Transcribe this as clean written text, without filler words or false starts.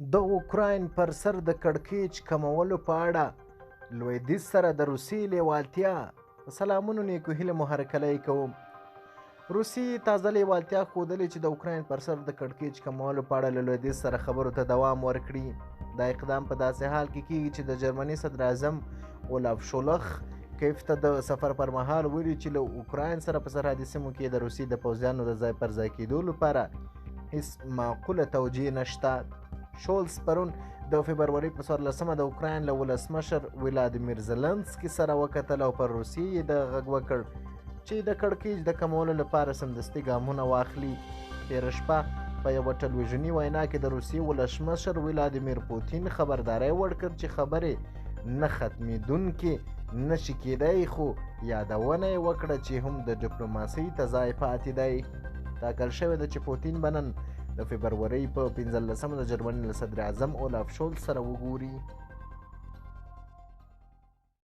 د اوکراین پر سر د کړکېچ کمولو په اړه لویدیځ سره د روسیې لیوالتیا. سلامونه نیکو هیله مو هرکلی کوم. روسیې تازه لیوالتیا ښودلې چې د اوکراین پر سر د کړکېچ کمولو په اړه له لویدیځ سره خبرو ته دوام ورکړي. دا اقدام په داسې حال کې کیږي چې د جرمني صدر اعظم اولاف شولخ کیف ته د سفر پر مهال ویلي چې له اوکراین سره په سرحدي سیمو کې د روسیې د پوځیانو د ځای پر ځای کېدو لپاره هیڅ معقوله توجیه نشته. شولز پرون د فبروري په 14 د اوکراین له ولسمشر ولادیمیر زلنسکي سره وکتل او پر روسیې یې د غږ وکړ چې د کړکېچ د کمولو لپاره سمدستي ګامونه واخلي. تېره شپه په یوه ټلویزیوني وینا کې د روسیې ولسمشر ولادیمیر پوتین خبرداری ورکړ چې خبرې نه ختمېدونکې نشي کېدی، خو یادونه یې وکړه چې هم د ډیپلوماسۍ ته ځای پاتې دی. ټاکل شوې ده چې پوتین به نن د فبرورۍ په 15 د جرمني له صدر اعظم اولاف شولز سره وګوري.